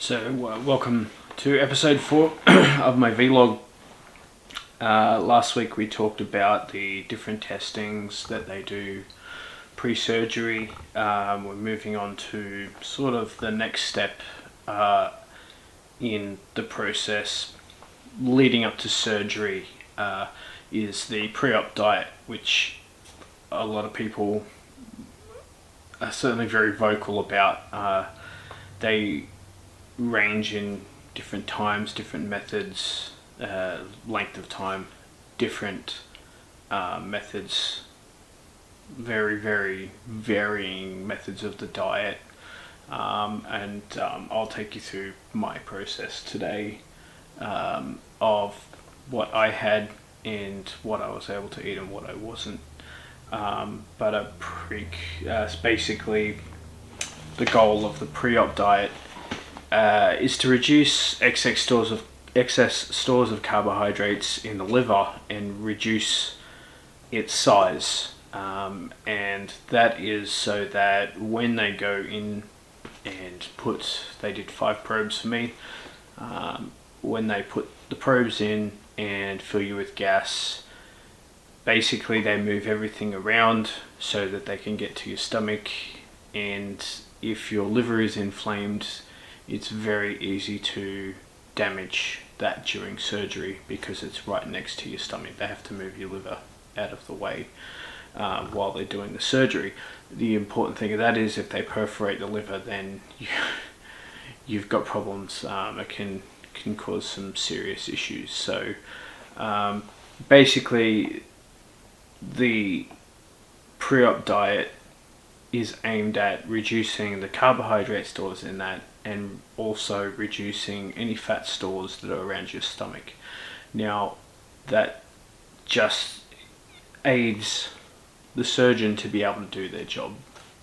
So, welcome to episode 4 of my vlog. Last week we talked about the different testings that they do pre-surgery. We're moving on to sort of the next step in the process leading up to surgery, is the pre-op diet, which a lot of people are certainly very vocal about. They range in different times, different methods, length of time, different methods, very varying methods of the diet, and I'll take you through my process today of what I had and what I was able to eat and what I wasn't. Basically the goal of the pre-op diet is to reduce excess stores of carbohydrates in the liver and reduce its size, and that is so that when they go in and they did 5 probes for me, when they put the probes in and fill you with gas, basically they move everything around so that they can get to your stomach, and if your liver is inflamed, it's very easy to damage that during surgery because it's right next to your stomach. They have to move your liver out of the way while they're doing the surgery. The important thing of that is if they perforate the liver, then you've got problems. It can cause some serious issues. So basically the pre-op diet is aimed at reducing the carbohydrate stores in that and also reducing any fat stores that are around your stomach. Now, that just aids the surgeon to be able to do their job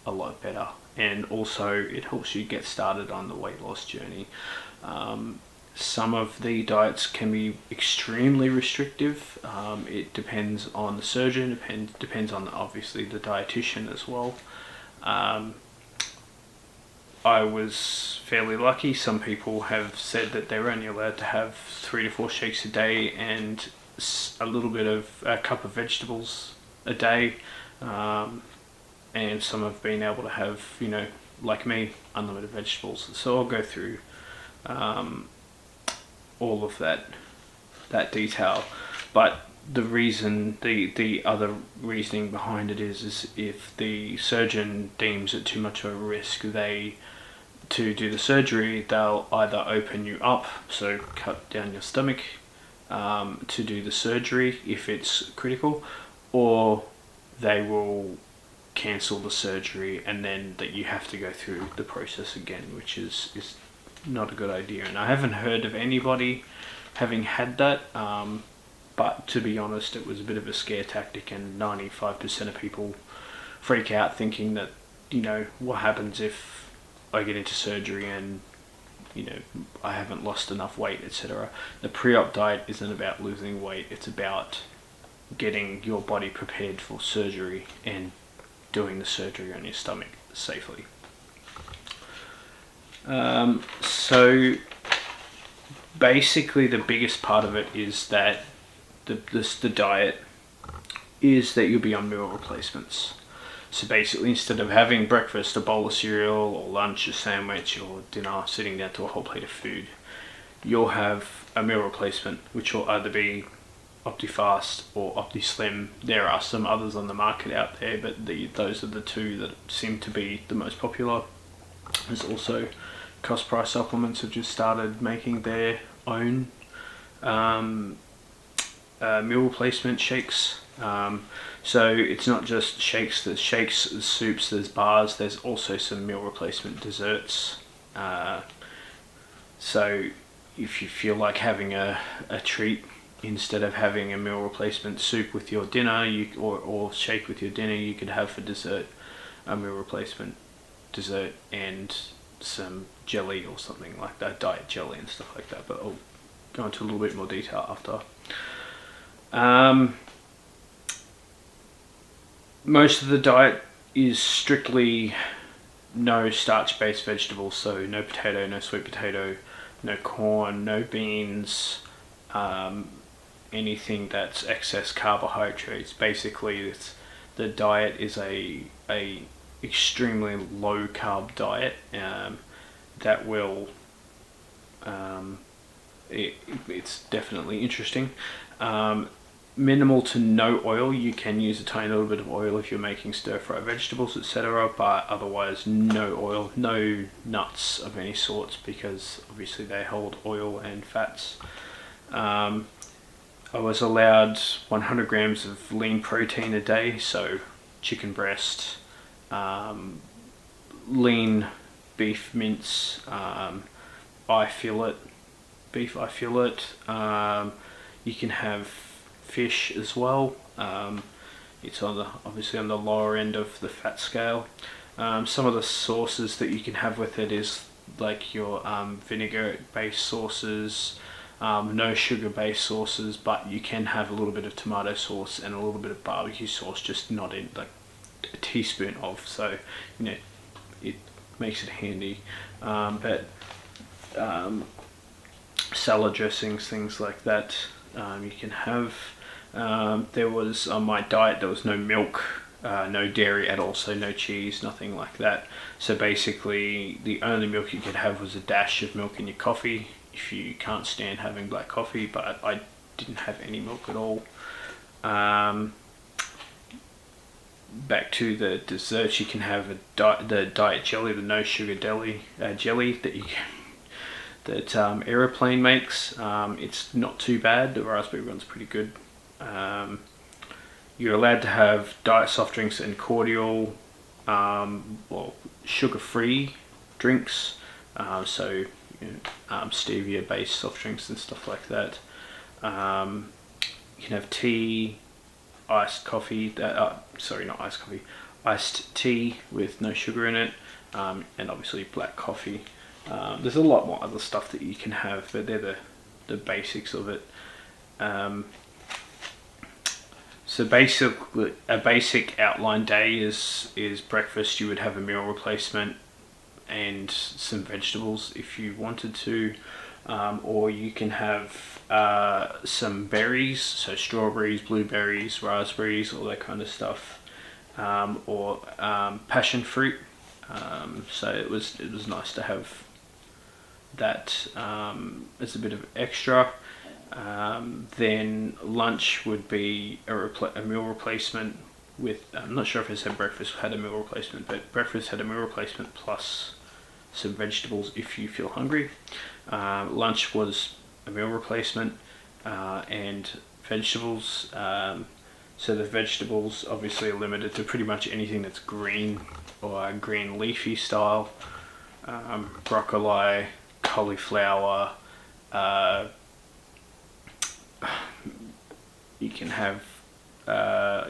a lot better, and also it helps you get started on the weight loss journey. Some of the diets can be extremely restrictive. It depends on the surgeon, depends on obviously the dietitian as well. I was fairly lucky. Some people have said that they're only allowed to have 3 to 4 shakes a day and a little bit of a cup of vegetables a day, and some have been able to have, like me, unlimited vegetables. So I'll go through all of that detail, but the other reasoning behind it is if the surgeon deems it too much of a risk, to do the surgery, they'll either open you up, so cut down your stomach to do the surgery if it's critical, or they will cancel the surgery and then that you have to go through the process again, which is not a good idea. And I haven't heard of anybody having had that, but to be honest, it was a bit of a scare tactic, and 95% of people freak out thinking that, what happens if I get into surgery and, I haven't lost enough weight, etc. The pre-op diet isn't about losing weight, it's about getting your body prepared for surgery and doing the surgery on your stomach safely. So basically the biggest part of it is that the diet is that you'll be on meal replacements. So basically, instead of having breakfast, a bowl of cereal, or lunch, a sandwich, or dinner, sitting down to a whole plate of food, you'll have a meal replacement, which will either be OptiFast or OptiSlim. There are some others on the market out there, but those are the two that seem to be the most popular. There's also Cost Price Supplements have just started making their own meal replacement shakes. So it's not just shakes, there's soups, there's bars, there's also some meal replacement desserts. So if you feel like having a treat, instead of having a meal replacement soup with your dinner, or shake with your dinner, you could have for dessert a meal replacement dessert and some jelly or something like that, diet jelly and stuff like that, but I'll go into a little bit more detail after. Most of the diet is strictly no starch-based vegetables, so no potato, no sweet potato, no corn, no beans, anything that's excess carbohydrates. Basically, the diet is a extremely low carb diet that will it's definitely interesting. Minimal to no oil. You can use a tiny little bit of oil if you're making stir fry vegetables, etc., but otherwise no oil, no nuts of any sorts, because obviously they hold oil and fats. I was allowed 100 grams of lean protein a day, so chicken breast, lean beef mince, beef eye fillet. You can have fish as well. It's obviously on the lower end of the fat scale. Some of the sauces that you can have with it is like your vinegar-based sauces, no sugar-based sauces, but you can have a little bit of tomato sauce and a little bit of barbecue sauce, just not in like a teaspoon of. So it makes it handy. But salad dressings, things like that, you can have. There was, on my diet, there was no milk, no dairy at all, so no cheese, nothing like that. So basically the only milk you could have was a dash of milk in your coffee if you can't stand having black coffee, but I didn't have any milk at all. Back to the desserts, you can have the diet jelly, the no sugar jelly that Aeroplane makes. It's not too bad. The raspberry one's pretty good. You're allowed to have diet soft drinks and cordial, sugar-free drinks. So stevia-based soft drinks and stuff like that. You can have tea, iced coffee. Not iced coffee. Iced tea with no sugar in it, and obviously black coffee. There's a lot more other stuff that you can have, but they're the basics of it. So basically, a basic outline day is breakfast. You would have a meal replacement and some vegetables if you wanted to, or you can have some berries, so strawberries, blueberries, raspberries, all that kind of stuff, or passion fruit. So it was nice to have that as a bit of extra. Then lunch would be a meal replacement with, I'm not sure if it said breakfast had a meal replacement, but breakfast had a meal replacement plus some vegetables if you feel hungry. Lunch was a meal replacement and vegetables. So the vegetables obviously are limited to pretty much anything that's green or green leafy style. Broccoli, cauliflower, you can have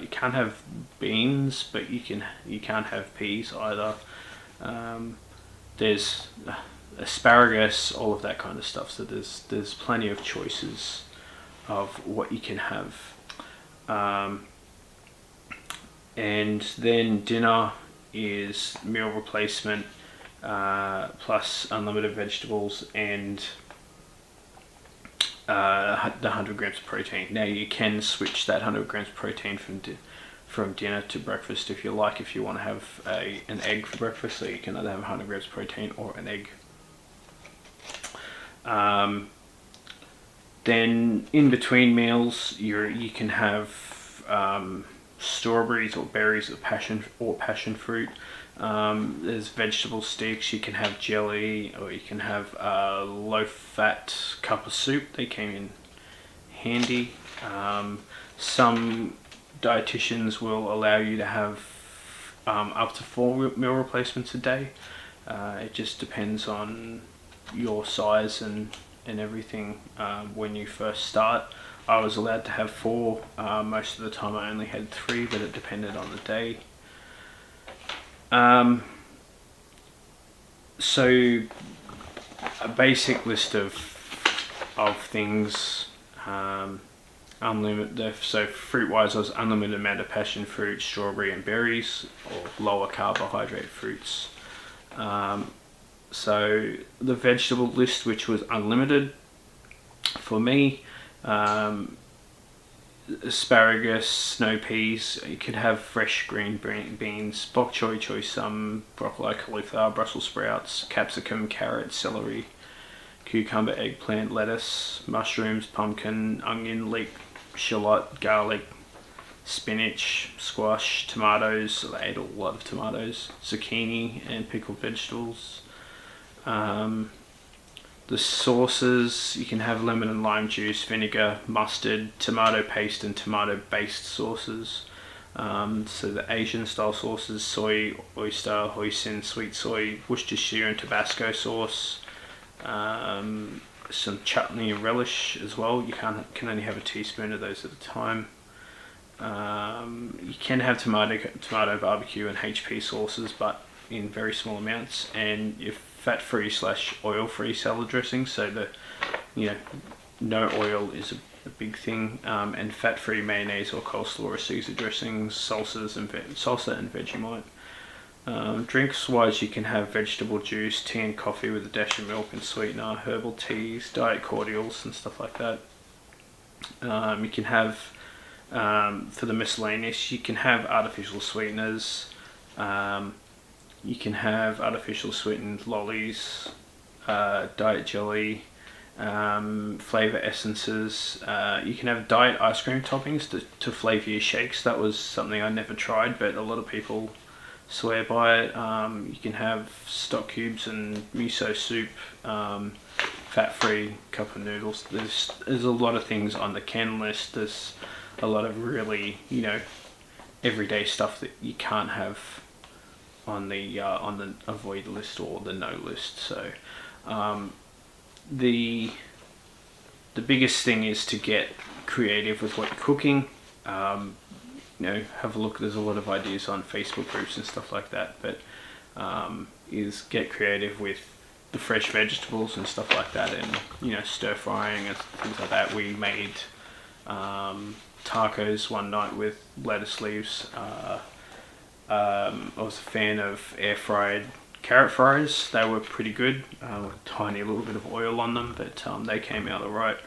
you can't have beans, but you can't have peas either. There's asparagus, all of that kind of stuff. So there's plenty of choices of what you can have. And then dinner is meal replacement plus unlimited vegetables and the 100 grams of protein. Now you can switch that 100 grams of protein from dinner to breakfast if you like. If you want to have an egg for breakfast, so you can either have 100 grams of protein or an egg. Then in between meals, you can have strawberries or berries or passion fruit. There's vegetable sticks. You can have jelly, or you can have a low-fat cup of soup. They came in handy. Some dietitians will allow you to have up to 4 meal replacements a day. It just depends on your size and everything. When you first start, I was allowed to have 4. Most of the time I only had 3, but it depended on the day. So a basic list of things, unlimited. So fruit wise, I was unlimited amount of passion fruit, strawberry and berries, or lower carbohydrate fruits. So the vegetable list, which was unlimited for me, asparagus, snow peas, you could have fresh green beans, bok choy, choy sum, broccoli, cauliflower, Brussels sprouts, capsicum, carrot, celery, cucumber, eggplant, lettuce, mushrooms, pumpkin, onion, leek, shallot, garlic, spinach, squash, tomatoes. So they ate a lot of tomatoes, zucchini, and pickled vegetables. The sauces, you can have lemon and lime juice, vinegar, mustard, tomato paste, and tomato based sauces. So the Asian style sauces: soy, oyster, hoisin, sweet soy, Worcestershire and Tabasco sauce. Some chutney and relish as well. You can only have a teaspoon of those at a time. You can have tomato barbecue and HP sauces, but in very small amounts, and your fat-free / oil-free salad dressing. So no oil is a big thing, and fat-free mayonnaise or coleslaw or Caesar dressings, salsa and Vegemite. Drinks wise, you can have vegetable juice, tea and coffee with a dash of milk and sweetener, herbal teas, diet cordials and stuff like that. You can have, for the miscellaneous, you can have artificial sweeteners. You can have artificial sweetened lollies, diet jelly, flavor essences. You can have diet ice cream toppings to flavor your shakes. That was something I never tried, but a lot of people swear by it. You can have stock cubes and miso soup, fat-free cup of noodles. There's a lot of things on the can list. There's a lot of really everyday stuff that you can't have on the avoid list or the no list. So the biggest thing is to get creative with what you're cooking. Have a look. There's a lot of ideas on Facebook groups and stuff like that, but is get creative with the fresh vegetables and stuff like that, and stir frying and things like that. We made tacos one night with lettuce leaves. I was a fan of air fried carrot fries. They were pretty good, with a tiny little bit of oil on them, but they came out alright.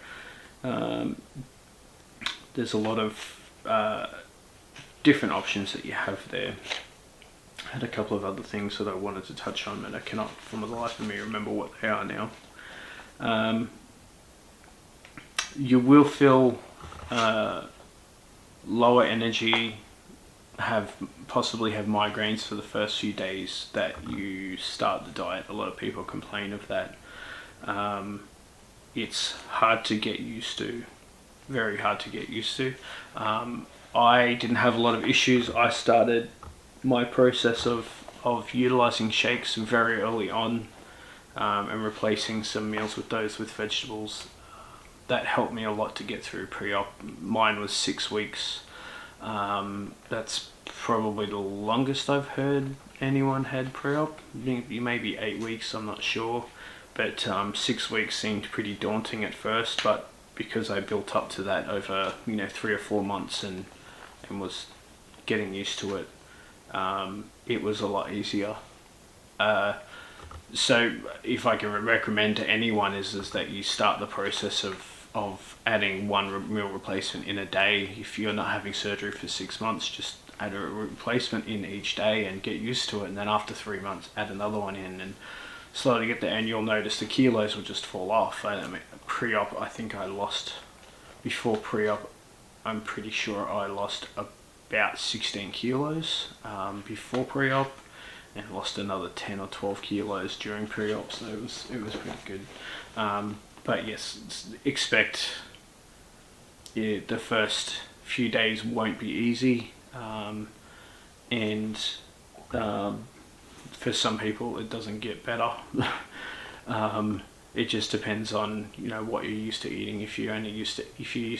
There's a lot of different options that you have there. I had a couple of other things that I wanted to touch on, but I cannot for the life of me remember what they are now. You will feel lower energy, possibly have migraines for the first few days that you start the diet. A lot of people complain of that. It's hard to get used to, very hard to get used to. I didn't have a lot of issues. I started my process of utilizing shakes very early on, and replacing some meals with those with vegetables. That helped me a lot to get through pre-op. Mine was 6 weeks. That's probably the longest I've heard anyone had pre-op. Maybe 8 weeks, I'm not sure. But 6 weeks seemed pretty daunting at first, but because I built up to that over 3 or 4 months and was getting used to it, it was a lot easier. So if I can recommend to anyone is that you start the process of adding one meal replacement in a day. If you're not having surgery for 6 months, just add a replacement in each day and get used to it, and then after 3 months add another one in, and slowly get there, and you'll notice the kilos will just fall off. Pre-op, I think I lost, before pre-op, I'm pretty sure I lost about 16 kilos before pre-op, and lost another 10 or 12 kilos during pre-op, so it was pretty good. But yes, expect the first few days won't be easy, and for some people it doesn't get better. It just depends on what you're used to eating. If you're used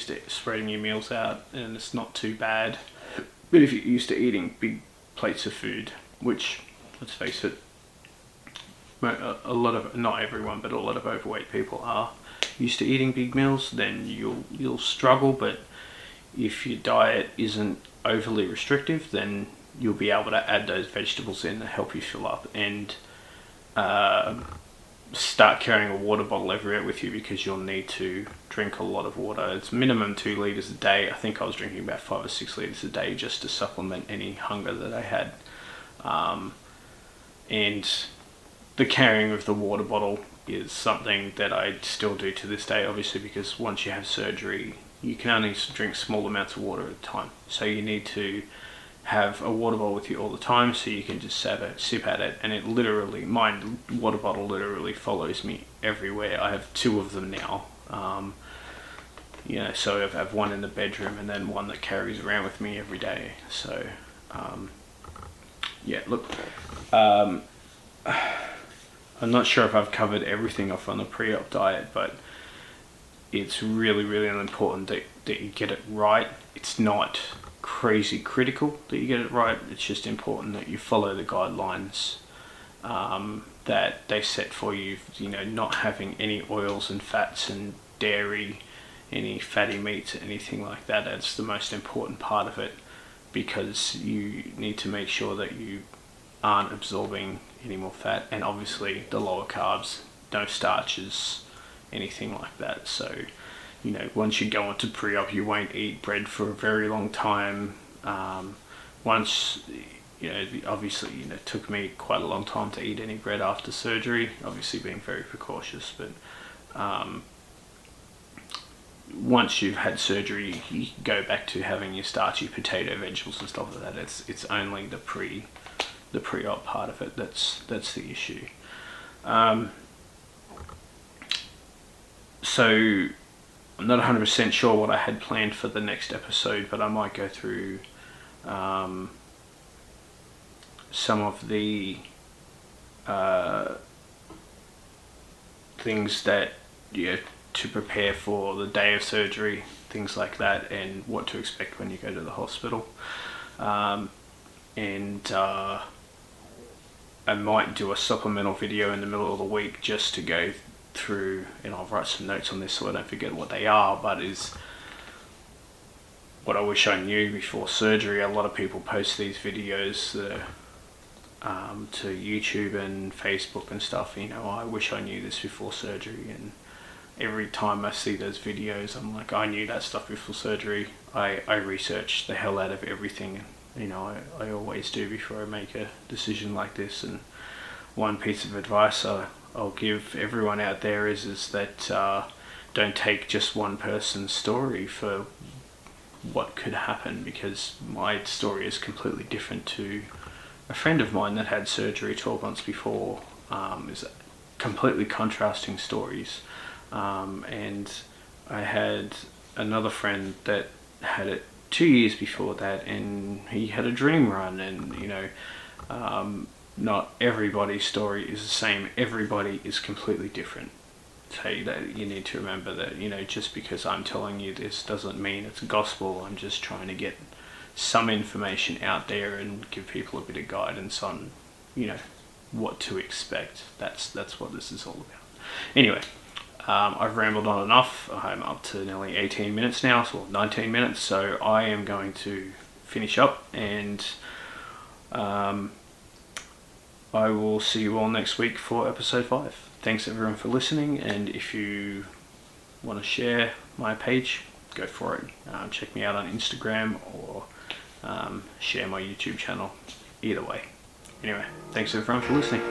to spreading your meals out, and it's not too bad. But if you're used to eating big plates of food, which, let's face it, a lot of, not everyone, but a lot of overweight people are used to eating big meals, then you'll struggle. But if your diet isn't overly restrictive, then you'll be able to add those vegetables in to help you fill up. And start carrying a water bottle everywhere with you, because you'll need to drink a lot of water. It's minimum 2 litres a day. I think I was drinking about 5 or 6 litres a day just to supplement any hunger that I had. And the carrying of the water bottle is something that I still do to this day, obviously, because once you have surgery, you can only drink small amounts of water at a time. So you need to have a water bottle with you all the time, so you can just sip at it, and my water bottle literally follows me everywhere. I have 2 of them now. So I have one in the bedroom and then one that carries around with me every day. So, I'm not sure if I've covered everything off on the pre-op diet, but it's really, really important that you get it right. It's not crazy critical that you get it right. It's just important that you follow the guidelines that they set for you. Not having any oils and fats and dairy, any fatty meats, anything like that. That's the most important part of it, because you need to make sure that you aren't absorbing any more fat, and obviously the lower carbs, no starches, anything like that. So once you go into pre-op, you won't eat bread for a very long time. Obviously, it took me quite a long time to eat any bread after surgery, obviously being very precautious, but once you've had surgery, you go back to having your starchy potato, vegetables and stuff like that. It's only the pre-op part of it that's the issue. So I'm not 100% sure what I had planned for the next episode, but I might go through some of the things that to prepare for the day of surgery, things like that, and what to expect when you go to the hospital. I might do a supplemental video in the middle of the week just to go through, and I'll write some notes on this so I don't forget what they are, but is what I wish I knew before surgery. A lot of people post these videos to YouTube and Facebook and stuff. I wish I knew this before surgery, and every time I see those videos, I'm like, I knew that stuff before surgery. I research the hell out of everything. I always do before I make a decision like this. And one piece of advice I'll give everyone out there is that don't take just one person's story for what could happen, because my story is completely different to a friend of mine that had surgery 12 months before. Is completely contrasting stories. And I had another friend that had it 2 years before that, and he had a dream run, and not everybody's story is the same. Everybody is completely different. So that you need to remember that just because I'm telling you this doesn't mean it's gospel. I'm just trying to get some information out there and give people a bit of guidance on what to expect. That's what this is all about. Anyway, I've rambled on enough. I'm up to nearly 18 minutes now, so 19 minutes. So I am going to finish up, and I will see you all next week for episode 5. Thanks everyone for listening, and if you want to share my page, go for it. Check me out on Instagram, or share my YouTube channel. Either way. Anyway, thanks everyone for listening.